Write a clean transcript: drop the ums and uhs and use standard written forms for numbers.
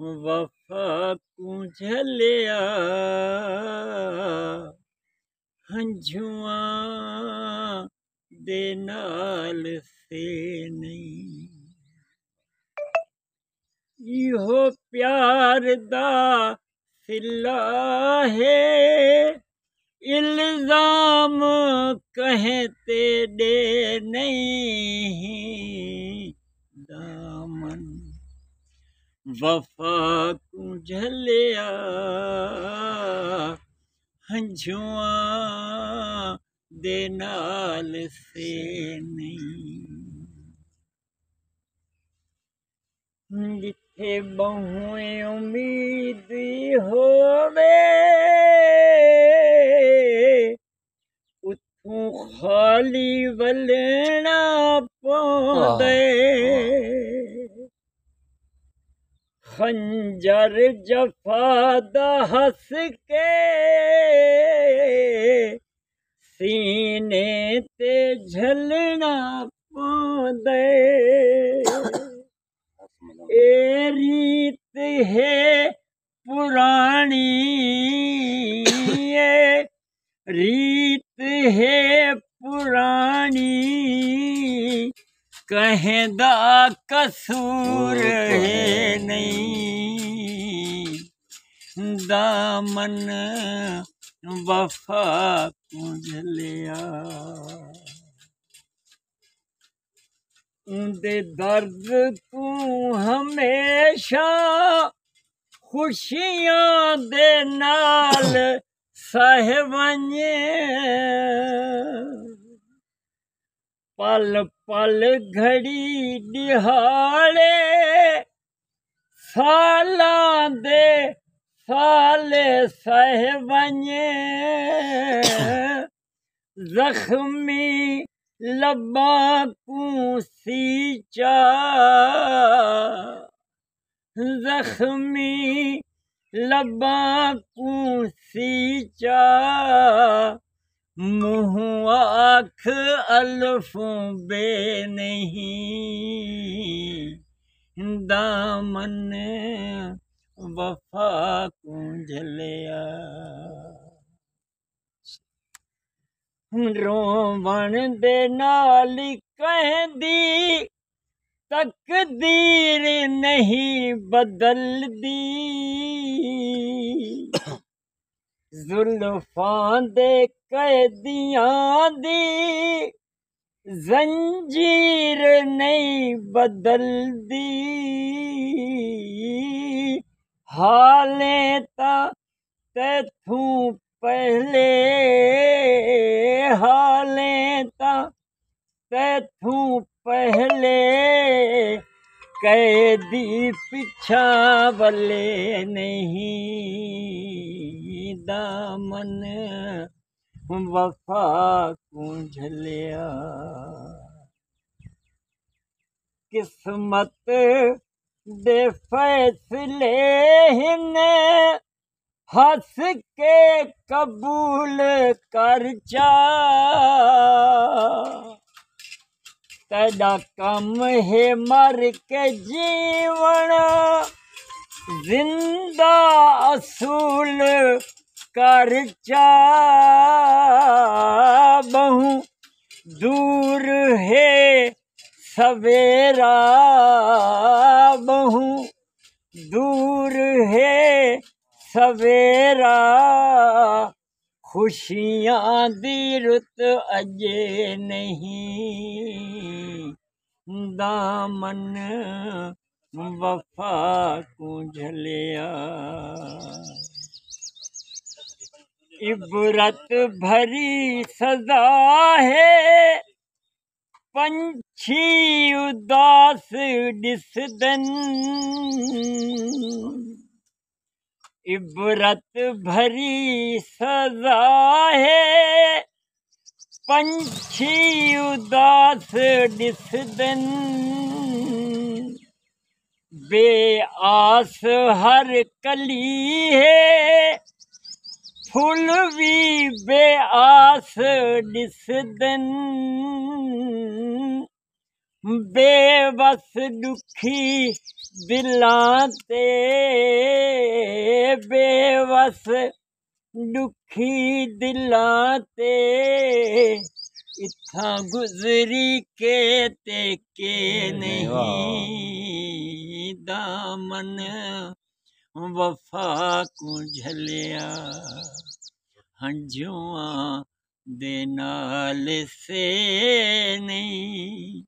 वफा को झलिया हंझुआ दे नाल से नहीं। इहो प्यार दा सिला है इल्जाम कहें ते दे नहीं। दामन वफा को झलिया हंझुआ दे नाल से नहीं। जिथे बहुए उम्मीद होवे उथों खाली वलना पौंदे। खंजर जफादा हंस के सीने ते झलना पौंदे। ए रीत है पुरानी रीत है पुरानी कहदा कसूर है नहीं। दामन वफा को झलिया उंदे दर्द को हमेशा खुशियां दे नाल सह वञे। पल पल घड़ी दिहाड़े सालां दे साले सह वञे। जख्मी लब्बा को सींचा जख्मी लब्बा को सींचा मुँह आँख अल्फों बे नहीं। दामन वफा को झलिया रोवण दे नाल कहंदी तकदीर नहीं बदलदी। जुल्फां दे कैदियां दी जंजीर नहीं बदलदी। हालें ता तैथों पहले हालें ता तैथों पहले कैदी पिछा वले नहीं। दामन वफा को झलिया किस्मत दे फैसले हिन हंस के कबूल कर चा। तेरा कम है मर के जीवन जिंदा असूल कर चा। बहु दूर है सवेरा बहु दूर है सवेरा खुशियां दी रुत अजे नहीं। दामन वफा को झलिया इबरत भरी सजा है पंछी उदास दिसदन। इबरत भरी सजा है पंछी उदास दिसदन। बेआस हर कली है फूल भी बेआस दिसदन। बेबस दुखी दिलां ते बेबस दुखी दिलां ते इत्थां गुजरी के ते के नहीं दामन वफा को झलिया हंझुआं दे नाल से नहीं।